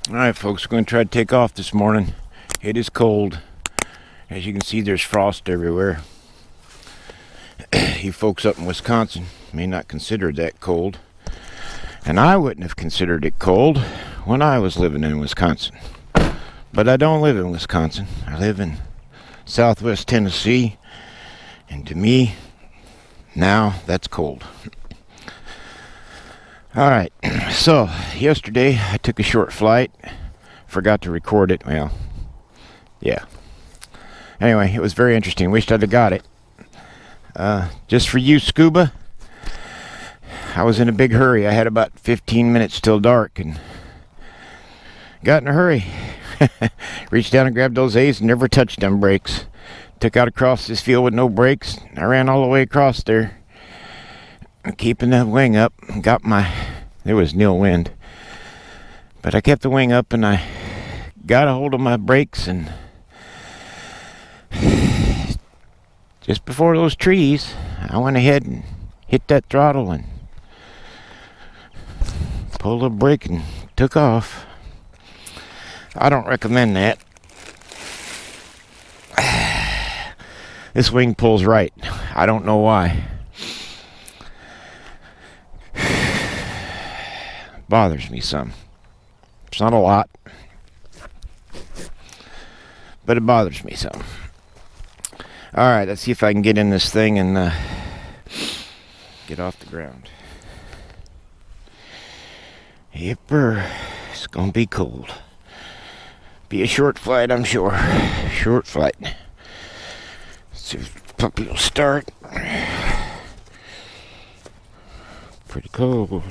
Alright folks, we're going to try to take off this morning. It is cold. As you can see, there's frost everywhere. You folks up in Wisconsin may not consider that cold. And I wouldn't have considered it cold when I was living in Wisconsin. But I don't live in Wisconsin. I live in southwest Tennessee. And to me, now that's cold. Alright, so yesterday I took a short flight. Forgot to record it. Well, yeah. Anyway, it was very interesting. Wished I'd have got it. Just for you, Scuba. I was in a big hurry. I had about 15 minutes till dark and got in a hurry. Reached down and grabbed those A's and never touched them brakes. Took out across this field with no brakes. I ran all the way across there. Keeping the wing up. There was nil wind. But I kept the wing up and I got a hold of my brakes and just before those trees, I went ahead and hit that throttle and pulled a brake and took off. I don't recommend that. This wing pulls right. I don't know why. Bothers me some. It's not a lot, but it bothers me some. Alright, let's see if I can get in this thing and get off the ground. Yipper, it's gonna be cold. Be a short flight, I'm sure. Short flight. Let's see if the puppy will start. Pretty cold.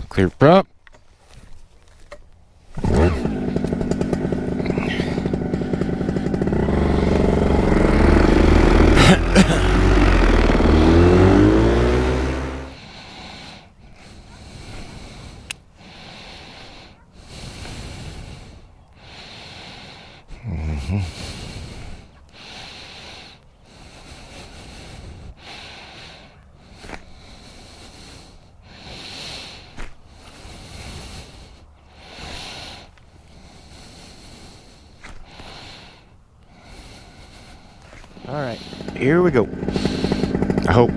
Clear prop. Alright, here we go. I hope.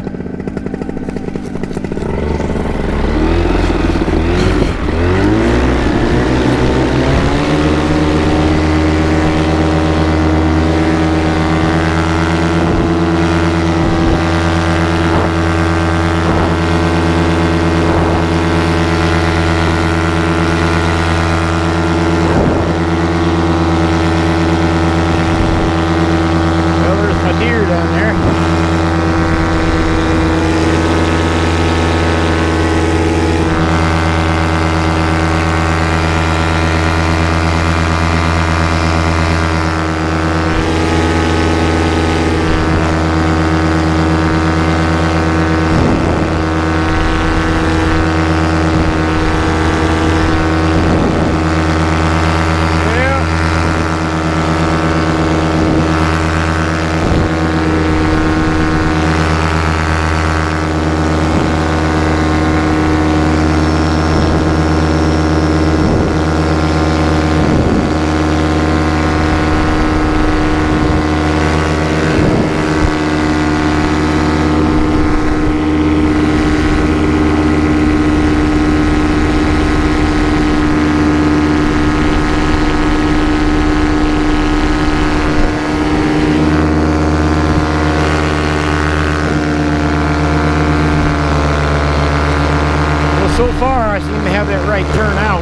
So far, I seem to have that right turn out.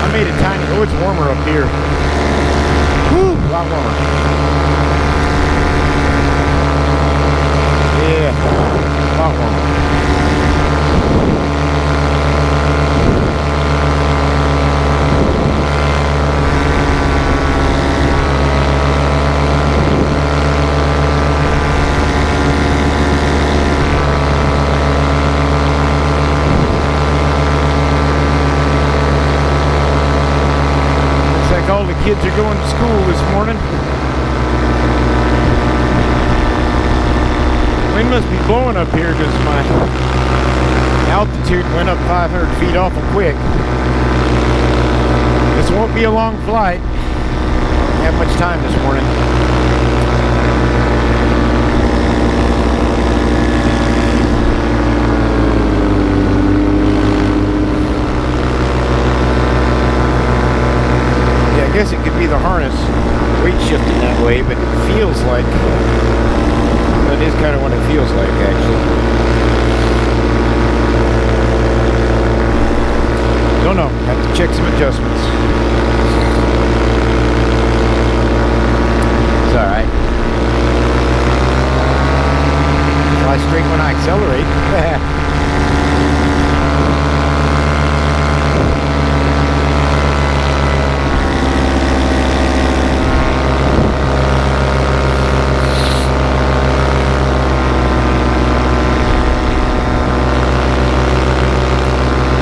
I made it tiny. Oh, it's warmer up here. Whew, a lot warmer. Yeah, a lot warmer. kids are going to school this morning. Wind must be blowing up here because my altitude went up 500 feet awful quick. This won't be a long flight. Don't have much time this morning. Yeah, I guess it could be the harness weight shifting that way, but it feels like that is kind of what it feels like, actually. Don't know. Have to check some adjustments. It's alright. Fly straight when I accelerate.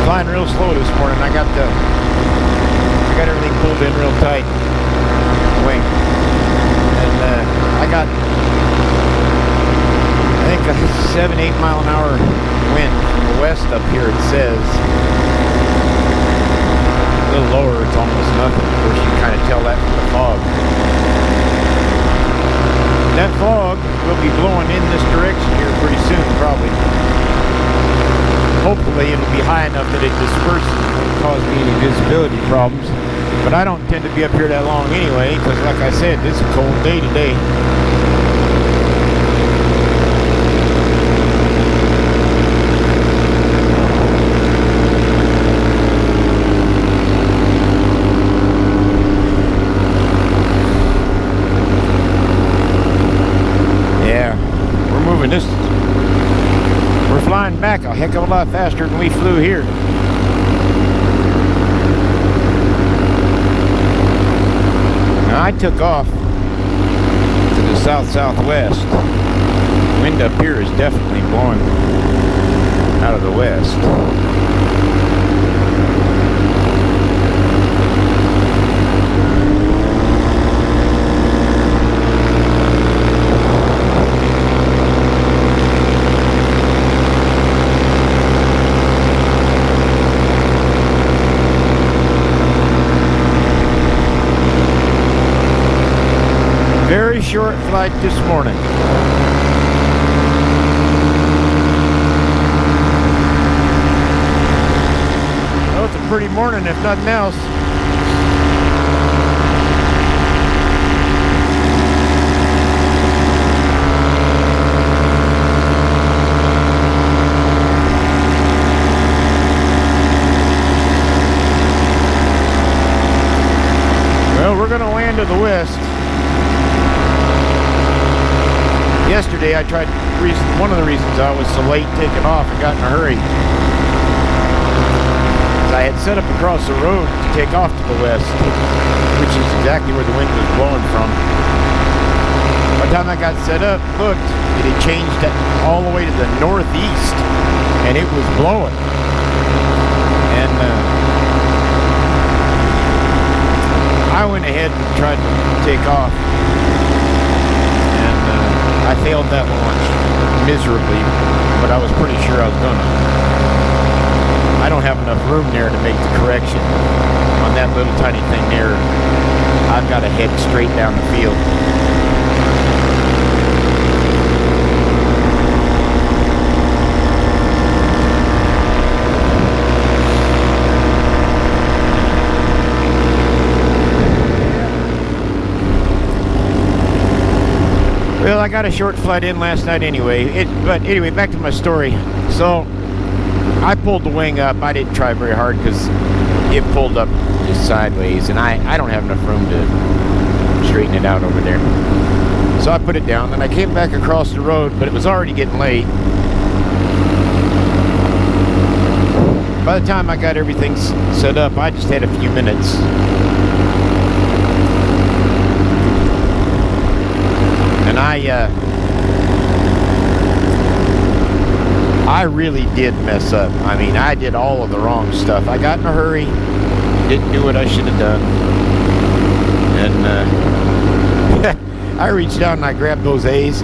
Flying real slow this morning. I got everything pulled in real tight. Wing. And I got, I think, a 7-8 mile an hour wind from the west up here, it says. A little lower, it's almost nothing. Of course, you can kind of tell that from the fog. That fog will be blowing in this direction here pretty soon, probably. Hopefully it'll be high enough that it disperses and won't cause me any visibility problems. But I don't tend to be up here that long anyway, because like I said, this is a cold day today. Yeah, we're moving this. We're flying back a heck of a lot faster than we flew here. Now I took off to the south-southwest. Wind up here is definitely blowing out of the west. Very short flight this morning. Well, it's a pretty morning if nothing else. Well, we're going to land to the west. Yesterday I tried, one of the reasons I was so late taking off and got in a hurry is I had set up across the road to take off to the west, which is exactly where the wind was blowing from. By the time I got set up, looked, it had changed all the way to the northeast, and it was blowing. And I went ahead and tried to take off. I failed that launch miserably, but I was pretty sure I was gonna. I don't have enough room there to make the correction on that little tiny thing there. I've got to head straight down the field. Well, I got a short flight in last night anyway. But anyway, back to my story. So, I pulled the wing up. I didn't try very hard because it pulled up just sideways, and I don't have enough room to straighten it out over there. So I put it down, and I came back across the road, but it was already getting late. By the time I got everything set up, I just had a few minutes. And I really did mess up. I mean, I did all of the wrong stuff. I got in a hurry, didn't do what I should have done. And I reached down and I grabbed those A's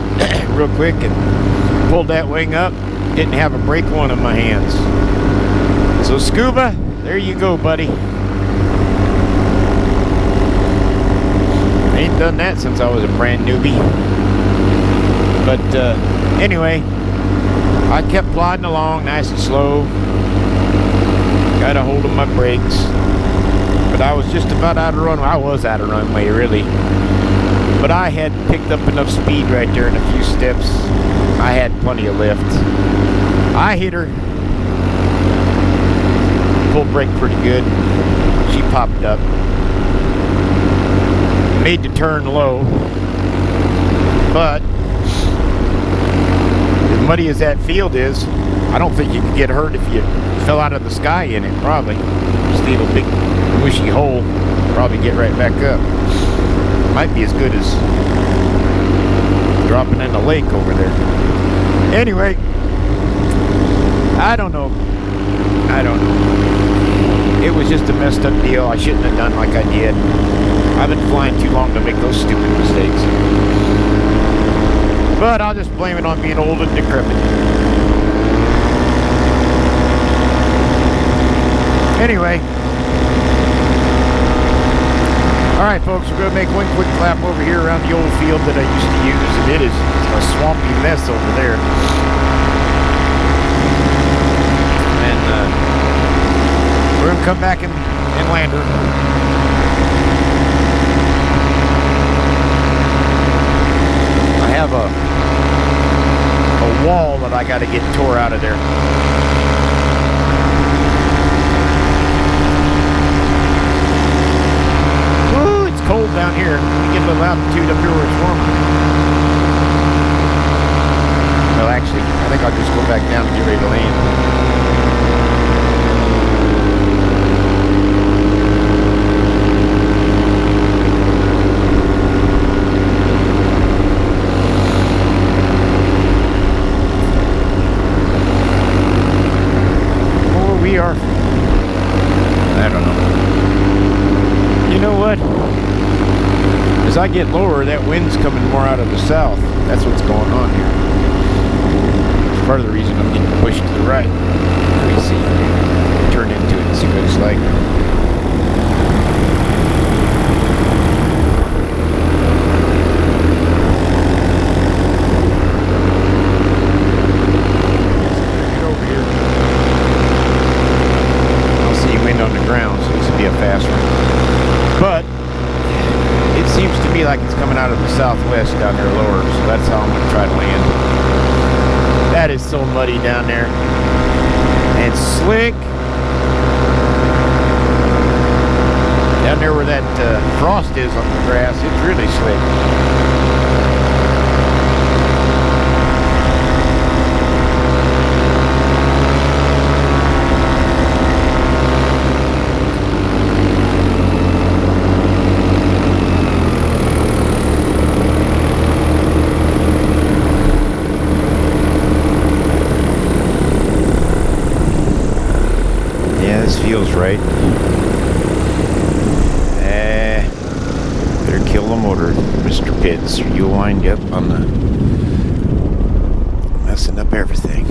real quick and pulled that wing up. Didn't have a brake one in my hands. So Scuba, there you go, buddy. I ain't done that since I was a brand newbie. But anyway, I kept plodding along nice and slow. Got a hold of my brakes. But I was just about out of runway. I was out of runway, really. But I had picked up enough speed right there in a few steps. I had plenty of lift. I hit her. Pulled brake pretty good. She popped up. Made the turn low. But as muddy as that field is, I don't think you could get hurt if you fell out of the sky in it, probably. Just leave a big mushy hole. Probably get right back up. Might be as good as dropping in the lake over there. Anyway, I don't know. It was just a messed up deal. I shouldn't have done like I did. I've been flying too long to make those stupid mistakes. But I'll just blame it on being old and decrepit. Anyway. Alright folks, we're going to make one quick lap over here around the old field that I used to use. And it is a swampy mess over there. And we're going to come back and land her. I have a wall that I got to get tore out of there. Woo, it's cold down here. We get a little altitude up here where it's warmer. Well, actually, I think I'll just go back down and get ready to land. I don't know. You know what? As I get lower, that wind's coming more out of the south. That's what's going on here. It's part of the reason I'm getting pushed to the right. Let me see. Turn into it and see what it's like. On the ground, so this would be a fast one. But it seems to me like it's coming out of the southwest down there lower, so that's how I'm going to try to land. That is so muddy down there. And slick. Down there where that frost is on the grass, it's really slick. Feels right. Better kill the motor, Mr. Pitts, or you'll wind up on the messing up everything.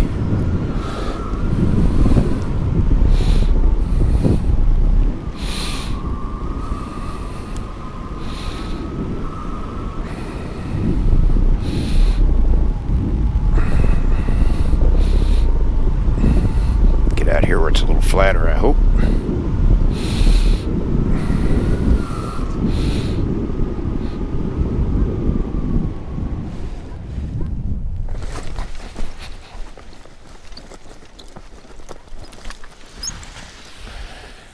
Get out here where it's a little flatter, I hope.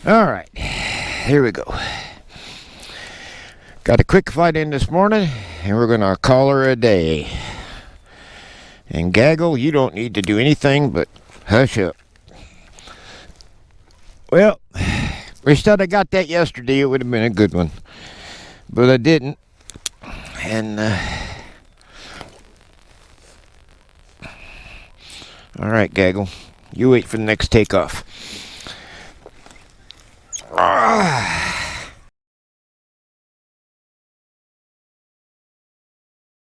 All right, here we go. Got a quick flight in this morning, and we're gonna call her a day. And Gaggle, you don't need to do anything but hush up. Well, wish I'd have got that yesterday. It would have been a good one, but I didn't. And all right, Gaggle, you wait for the next takeoff.